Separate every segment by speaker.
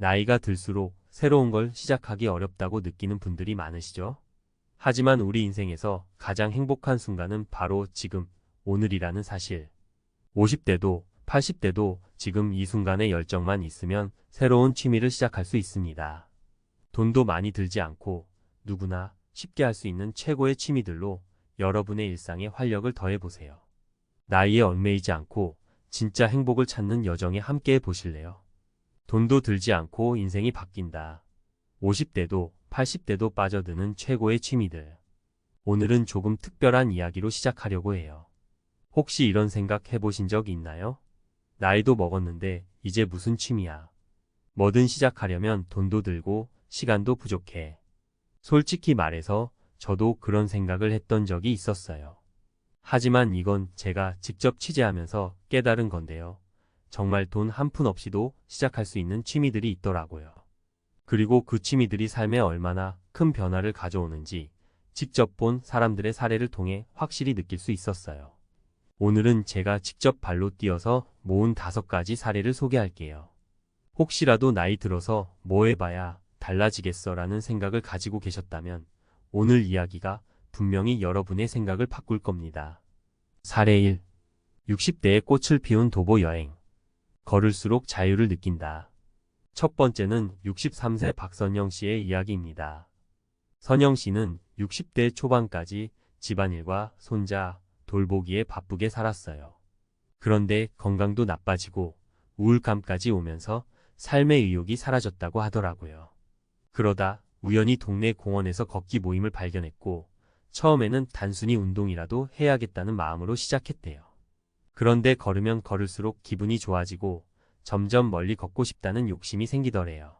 Speaker 1: 나이가 들수록 새로운 걸 시작하기 어렵다고 느끼는 분들이 많으시죠? 하지만 우리 인생에서 가장 행복한 순간은 바로 지금, 오늘이라는 사실. 50대도 80대도 지금 이 순간의 열정만 있으면 새로운 취미를 시작할 수 있습니다. 돈도 많이 들지 않고 누구나 쉽게 할 수 있는 최고의 취미들로 여러분의 일상에 활력을 더해보세요. 나이에 얽매이지 않고 진짜 행복을 찾는 여정에 함께 해보실래요? 돈도 들지 않고 인생이 바뀐다. 50대도 80대도 빠져드는 최고의 취미들. 오늘은 조금 특별한 이야기로 시작하려고 해요. 혹시 이런 생각 해보신 적 있나요? 나이도 먹었는데 이제 무슨 취미야? 뭐든 시작하려면 돈도 들고 시간도 부족해. 솔직히 말해서 저도 그런 생각을 했던 적이 있었어요. 하지만 이건 제가 직접 취재하면서 깨달은 건데요. 정말 돈 한 푼 없이도 시작할 수 있는 취미들이 있더라고요. 그리고 그 취미들이 삶에 얼마나 큰 변화를 가져오는지 직접 본 사람들의 사례를 통해 확실히 느낄 수 있었어요. 오늘은 제가 직접 발로 뛰어서 모은 5가지 사례를 소개할게요. 혹시라도 나이 들어서 뭐 해봐야 달라지겠어 라는 생각을 가지고 계셨다면 오늘 이야기가 분명히 여러분의 생각을 바꿀 겁니다. 사례 1. 60대에 꽃을 피운 도보 여행. 걸을수록 자유를 느낀다. 첫 번째는 63세 박선영 씨의 이야기입니다. 선영 씨는 60대 초반까지 집안일과 손자, 돌보기에 바쁘게 살았어요. 그런데 건강도 나빠지고 우울감까지 오면서 삶의 의욕이 사라졌다고 하더라고요. 그러다 우연히 동네 공원에서 걷기 모임을 발견했고 처음에는 단순히 운동이라도 해야겠다는 마음으로 시작했대요. 그런데 걸으면 걸을수록 기분이 좋아지고 점점 멀리 걷고 싶다는 욕심이 생기더래요.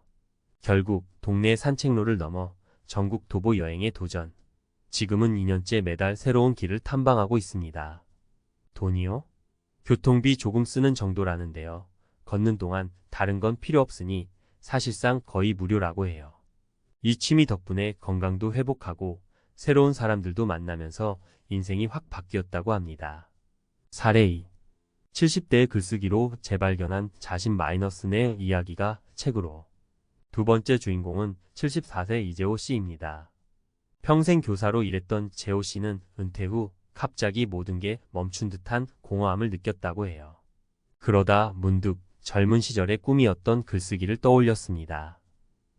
Speaker 1: 결국 동네 산책로를 넘어 전국 도보 여행에 도전. 지금은 2년째 매달 새로운 길을 탐방하고 있습니다. 돈이요? 교통비 조금 쓰는 정도라는데요. 걷는 동안 다른 건 필요 없으니 사실상 거의 무료라고 해요. 이 취미 덕분에 건강도 회복하고 새로운 사람들도 만나면서 인생이 확 바뀌었다고 합니다. 사례 2. 70대의 글쓰기로 재발견한 자신 -내 이야기가 책으로. 두 번째 주인공은 74세 이재호 씨입니다. 평생 교사로 일했던 재호 씨는 은퇴 후 갑자기 모든 게 멈춘 듯한 공허함을 느꼈다고 해요. 그러다 문득 젊은 시절의 꿈이었던 글쓰기를 떠올렸습니다.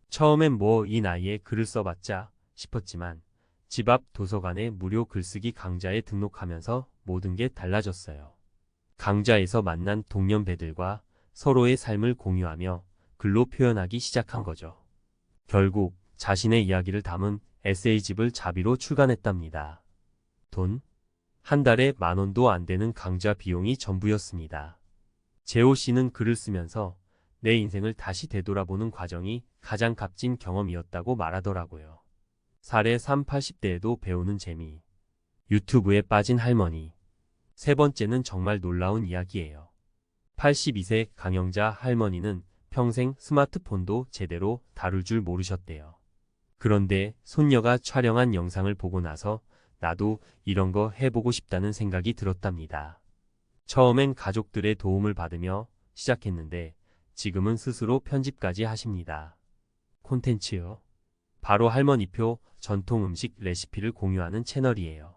Speaker 1: 처음엔 뭐 이 나이에 글을 써봤자 싶었지만 집 앞 도서관에 무료 글쓰기 강좌에 등록하면서 모든 게 달라졌어요. 강좌에서 만난 동년배들과 서로의 삶을 공유하며 글로 표현하기 시작한 거죠. 결국 자신의 이야기를 담은 에세이집을 자비로 출간했답니다. 돈? 한 달에 10,000원도 안 되는 강좌 비용이 전부였습니다. 재호 씨는 글을 쓰면서 내 인생을 다시 되돌아보는 과정이 가장 값진 경험이었다고 말하더라고요. 사례 3. 80대에도 배우는 재미. 유튜브에 빠진 할머니. 세 번째는 정말 놀라운 이야기예요. 82세 강영자 할머니는 평생 스마트폰도 제대로 다룰 줄 모르셨대요. 그런데 손녀가 촬영한 영상을 보고 나서 나도 이런 거 해보고 싶다는 생각이 들었답니다. 처음엔 가족들의 도움을 받으며 시작했는데 지금은 스스로 편집까지 하십니다. 콘텐츠요? 바로 할머니표 전통 음식 레시피를 공유하는 채널이에요.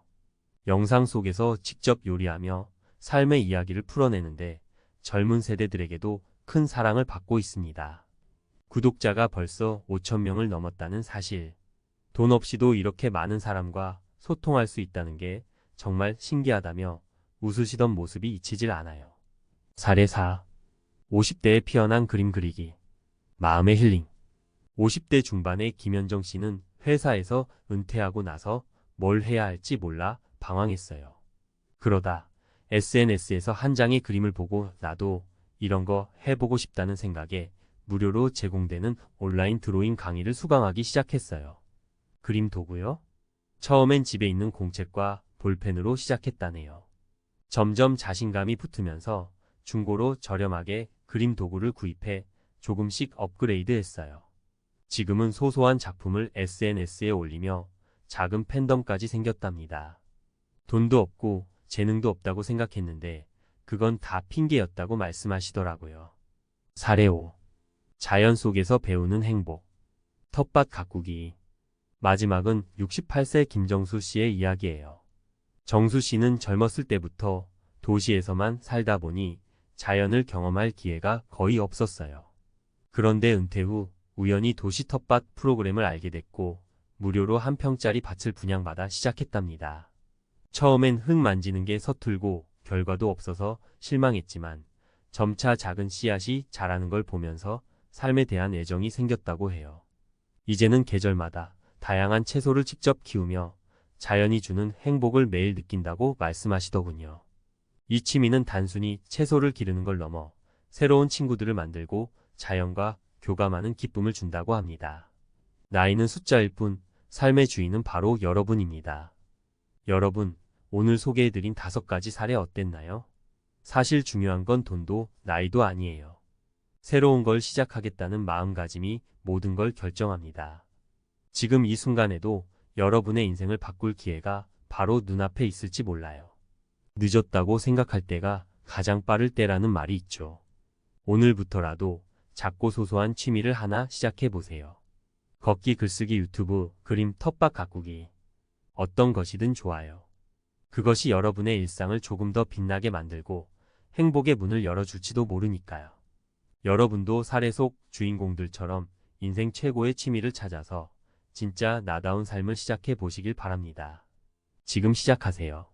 Speaker 1: 영상 속에서 직접 요리하며 삶의 이야기를 풀어내는데 젊은 세대들에게도 큰 사랑을 받고 있습니다. 구독자가 벌써 5,000명을 넘었다는 사실. 돈 없이도 이렇게 많은 사람과 소통할 수 있다는 게 정말 신기하다며 웃으시던 모습이 잊히질 않아요. 사례 4. 50대에 피어난 그림 그리기. 마음의 힐링. 50대 중반의 김현정 씨는 회사에서 은퇴하고 나서 뭘 해야 할지 몰라 방황했어요. 그러다 SNS에서 한 장의 그림을 보고 나도 이런 거 해보고 싶다는 생각에 무료로 제공되는 온라인 드로잉 강의를 수강하기 시작했어요. 그림 도구요? 처음엔 집에 있는 공책과 볼펜으로 시작했다네요. 점점 자신감이 붙으면서 중고로 저렴하게 그림 도구를 구입해 조금씩 업그레이드 했어요. 지금은 소소한 작품을 SNS에 올리며 작은 팬덤까지 생겼답니다. 돈도 없고 재능도 없다고 생각했는데 그건 다 핑계였다고 말씀하시더라고요. 사례 5. 자연 속에서 배우는 행복. 텃밭 가꾸기. 마지막은 68세 김정수 씨의 이야기예요. 정수 씨는 젊었을 때부터 도시에서만 살다 보니 자연을 경험할 기회가 거의 없었어요. 그런데 은퇴 후 우연히 도시 텃밭 프로그램을 알게 됐고 무료로 한 평짜리 밭을 분양받아 시작했답니다. 처음엔 흙 만지는 게 서툴고 결과도 없어서 실망했지만 점차 작은 씨앗이 자라는 걸 보면서 삶에 대한 애정이 생겼다고 해요. 이제는 계절마다 다양한 채소를 직접 키우며 자연이 주는 행복을 매일 느낀다고 말씀하시더군요. 이 취미는 단순히 채소를 기르는 걸 넘어 새로운 친구들을 만들고 자연과 교감하는 기쁨을 준다고 합니다. 나이는 숫자일 뿐 삶의 주인은 바로 여러분입니다. 여러분, 오늘 소개해드린 5가지 사례 어땠나요? 사실 중요한 건 돈도 나이도 아니에요. 새로운 걸 시작하겠다는 마음가짐이 모든 걸 결정합니다. 지금 이 순간에도 여러분의 인생을 바꿀 기회가 바로 눈앞에 있을지 몰라요. 늦었다고 생각할 때가 가장 빠를 때라는 말이 있죠. 오늘부터라도 작고 소소한 취미를 하나 시작해보세요. 걷기, 글쓰기, 유튜브, 그림, 텃밭 가꾸기. 어떤 것이든 좋아요. 그것이 여러분의 일상을 조금 더 빛나게 만들고 행복의 문을 열어줄지도 모르니까요. 여러분도 사례 속 주인공들처럼 인생 최고의 취미를 찾아서 진짜 나다운 삶을 시작해 보시길 바랍니다. 지금 시작하세요.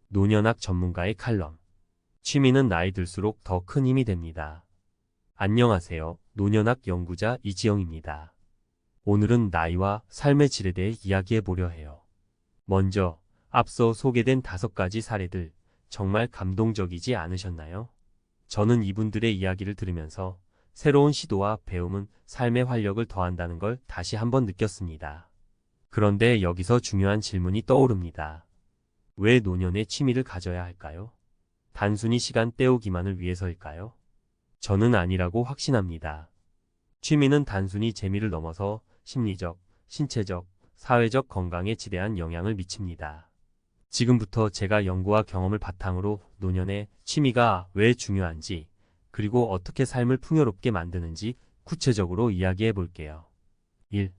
Speaker 1: 노년학 전문가의 칼럼. 취미는 나이 들수록 더 큰 힘이 됩니다. 안녕하세요. 노년학 연구자 이지영입니다. 오늘은 나이와 삶의 질에 대해 이야기해 보려 해요. 먼저 앞서 소개된 5가지 사례들 정말 감동적이지 않으셨나요? 저는 이분들의 이야기를 들으면서 새로운 시도와 배움은 삶의 활력을 더한다는 걸 다시 한번 느꼈습니다. 그런데 여기서 중요한 질문이 떠오릅니다. 왜 노년에 취미를 가져야 할까요? 단순히 시간 때우기만을 위해서일까요? 저는 아니라고 확신합니다. 취미는 단순히 재미를 넘어서 심리적, 신체적, 사회적 건강에 지대한 영향을 미칩니다. 지금부터 제가 연구와 경험을 바탕으로 노년에 취미가 왜 중요한지, 그리고 어떻게 삶을 풍요롭게 만드는지 구체적으로 이야기해 볼게요. 1.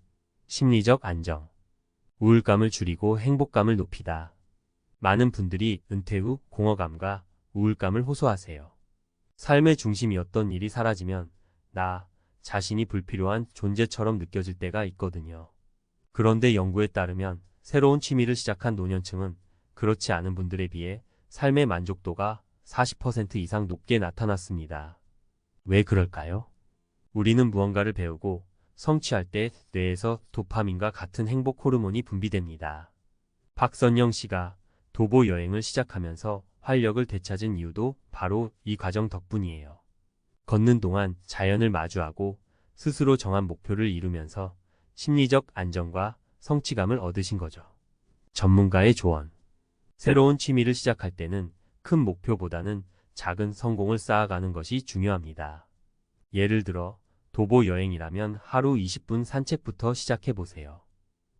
Speaker 1: 심리적 안정. 우울감을 줄이고 행복감을 높이다. 많은 분들이 은퇴 후 공허감과 우울감을 호소하세요. 삶의 중심이었던 일이 사라지면 나 자신이 불필요한 존재처럼 느껴질 때가 있거든요. 그런데 연구에 따르면 새로운 취미를 시작한 노년층은 그렇지 않은 분들에 비해 삶의 만족도가 40% 이상 높게 나타났습니다. 왜 그럴까요? 우리는 무언가를 배우고 성취할 때 뇌에서 도파민과 같은 행복 호르몬이 분비됩니다. 박선영 씨가 도보 여행을 시작하면서 활력을 되찾은 이유도 바로 이 과정 덕분이에요. 걷는 동안 자연을 마주하고 스스로 정한 목표를 이루면서 심리적 안정과 성취감을 얻으신 거죠. 전문가의 조언. 새로운 취미를 시작할 때는 큰 목표보다는 작은 성공을 쌓아가는 것이 중요합니다. 예를 들어 도보 여행이라면 하루 20분 산책부터 시작해보세요.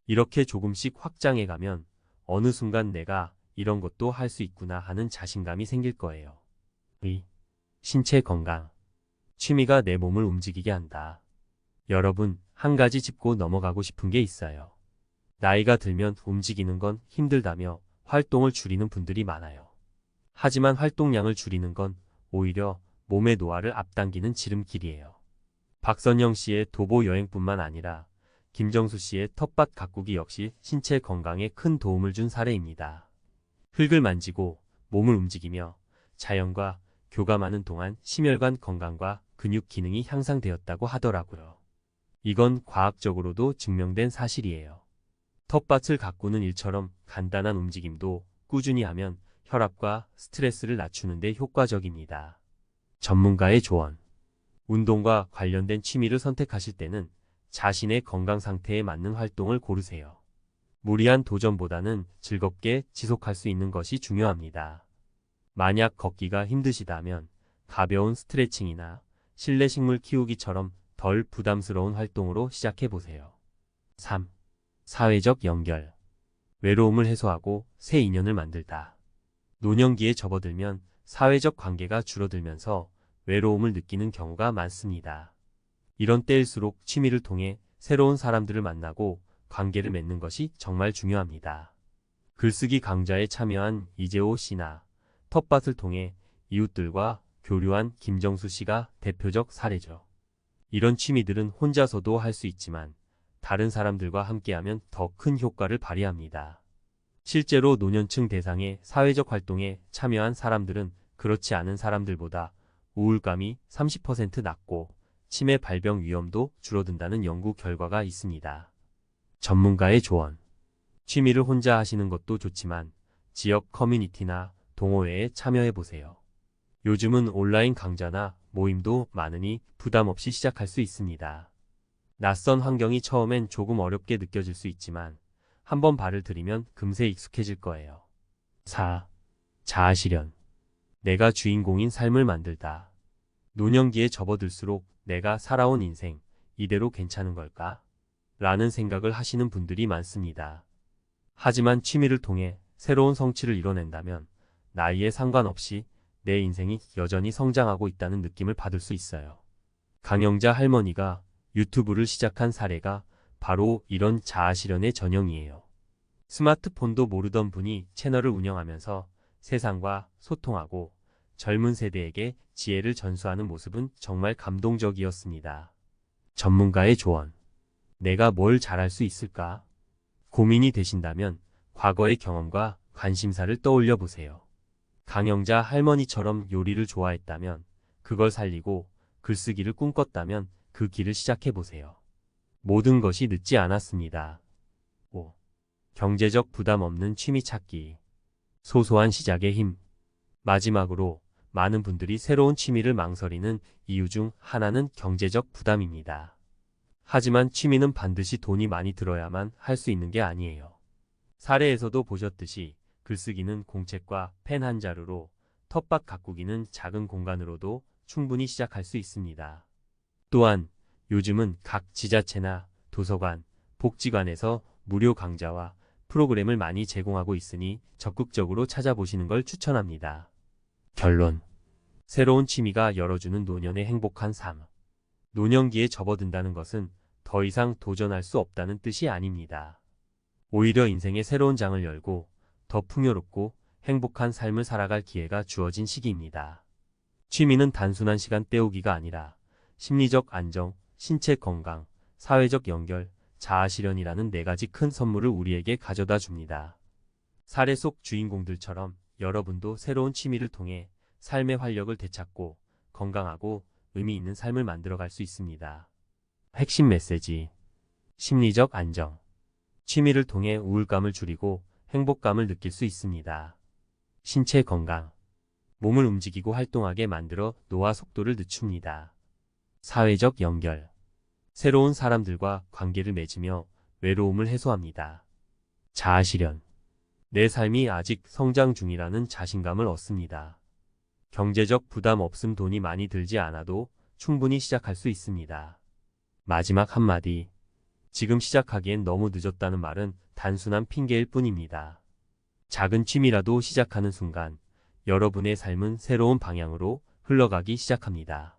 Speaker 1: 이렇게 조금씩 확장해가면 어느 순간 내가 이런 것도 할 수 있구나 하는 자신감이 생길 거예요. 2. 신체 건강. 취미가 내 몸을 움직이게 한다. 여러분, 한 가지 짚고 넘어가고 싶은 게 있어요. 나이가 들면 움직이는 건 힘들다며 활동을 줄이는 분들이 많아요. 하지만 활동량을 줄이는 건 오히려 몸의 노화를 앞당기는 지름길이에요. 박선영 씨의 도보 여행뿐만 아니라 김정수 씨의 텃밭 가꾸기 역시 신체 건강에 큰 도움을 준 사례입니다. 흙을 만지고 몸을 움직이며 자연과 교감하는 동안 심혈관 건강과 근육 기능이 향상되었다고 하더라고요. 이건 과학적으로도 증명된 사실이에요. 텃밭을 가꾸는 일처럼 간단한 움직임도 꾸준히 하면 혈압과 스트레스를 낮추는 데 효과적입니다. 전문가의 조언. 운동과 관련된 취미를 선택하실 때는 자신의 건강 상태에 맞는 활동을 고르세요. 무리한 도전보다는 즐겁게 지속할 수 있는 것이 중요합니다. 만약 걷기가 힘드시다면 가벼운 스트레칭이나 실내 식물 키우기처럼 덜 부담스러운 활동으로 시작해보세요. 3. 사회적 연결. 외로움을 해소하고 새 인연을 만들다. 노년기에 접어들면 사회적 관계가 줄어들면서 외로움을 느끼는 경우가 많습니다. 이런 때일수록 취미를 통해 새로운 사람들을 만나고 관계를 맺는 것이 정말 중요합니다. 글쓰기 강좌에 참여한 이재호 씨나 텃밭을 통해 이웃들과 교류한 김정수 씨가 대표적 사례죠. 이런 취미들은 혼자서도 할 수 있지만 다른 사람들과 함께하면 더 큰 효과를 발휘합니다. 실제로 노년층 대상의 사회적 활동에 참여한 사람들은 그렇지 않은 사람들보다 우울감이 30% 낮고 치매 발병 위험도 줄어든다는 연구 결과가 있습니다. 전문가의 조언. 취미를 혼자 하시는 것도 좋지만 지역 커뮤니티나 동호회에 참여해보세요. 요즘은 온라인 강좌나 모임도 많으니 부담 없이 시작할 수 있습니다. 낯선 환경이 처음엔 조금 어렵게 느껴질 수 있지만 한번 발을 들이면 금세 익숙해질 거예요. 4. 자아실현. 내가 주인공인 삶을 만들다. 노년기에 접어들수록 내가 살아온 인생, 이대로 괜찮은 걸까? 라는 생각을 하시는 분들이 많습니다. 하지만 취미를 통해 새로운 성취를 이뤄낸다면 나이에 상관없이 내 인생이 여전히 성장하고 있다는 느낌을 받을 수 있어요. 강영자 할머니가 유튜브를 시작한 사례가 바로 이런 자아실현의 전형이에요. 스마트폰도 모르던 분이 채널을 운영하면서 세상과 소통하고 젊은 세대에게 지혜를 전수하는 모습은 정말 감동적이었습니다. 전문가의 조언. 내가 뭘 잘할 수 있을까? 고민이 되신다면 과거의 경험과 관심사를 떠올려 보세요. 강영자 할머니처럼 요리를 좋아했다면 그걸 살리고 글쓰기를 꿈꿨다면 그 길을 시작해 보세요. 모든 것이 늦지 않았습니다. 5. 경제적 부담 없는 취미 찾기. 소소한 시작의 힘. 마지막으로 많은 분들이 새로운 취미를 망설이는 이유 중 하나는 경제적 부담입니다. 하지만 취미는 반드시 돈이 많이 들어야만 할 수 있는 게 아니에요. 사례에서도 보셨듯이 글쓰기는 공책과 펜 한 자루로, 텃밭 가꾸기는 작은 공간으로도 충분히 시작할 수 있습니다. 또한 요즘은 각 지자체나 도서관, 복지관에서 무료 강좌와 프로그램을 많이 제공하고 있으니 적극적으로 찾아보시는 걸 추천합니다. 결론. 새로운 취미가 열어주는 노년의 행복한 삶. 노년기에 접어든다는 것은 더 이상 도전할 수 없다는 뜻이 아닙니다. 오히려 인생의 새로운 장을 열고 더 풍요롭고 행복한 삶을 살아갈 기회가 주어진 시기입니다. 취미는 단순한 시간 때우기가 아니라 심리적 안정, 신체 건강, 사회적 연결, 자아실현이라는 4가지 큰 선물을 우리에게 가져다 줍니다. 사례 속 주인공들처럼 여러분도 새로운 취미를 통해 삶의 활력을 되찾고 건강하고 의미 있는 삶을 만들어갈 수 있습니다. 핵심 메시지. 심리적 안정. 취미를 통해 우울감을 줄이고 행복감을 느낄 수 있습니다. 신체 건강. 몸을 움직이고 활동하게 만들어 노화 속도를 늦춥니다. 사회적 연결. 새로운 사람들과 관계를 맺으며 외로움을 해소합니다. 자아실현. 내 삶이 아직 성장 중이라는 자신감을 얻습니다. 경제적 부담 없음. 돈이 많이 들지 않아도 충분히 시작할 수 있습니다. 마지막 한마디. 지금 시작하기엔 너무 늦었다는 말은 단순한 핑계일 뿐입니다. 작은 취미라도 시작하는 순간 여러분의 삶은 새로운 방향으로 흘러가기 시작합니다.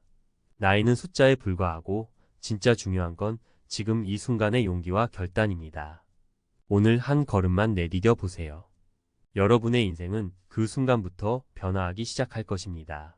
Speaker 1: 나이는 숫자에 불과하고 진짜 중요한 건 지금 이 순간의 용기와 결단입니다. 오늘 한 걸음만 내디뎌 보세요. 여러분의 인생은 그 순간부터 변화하기 시작할 것입니다.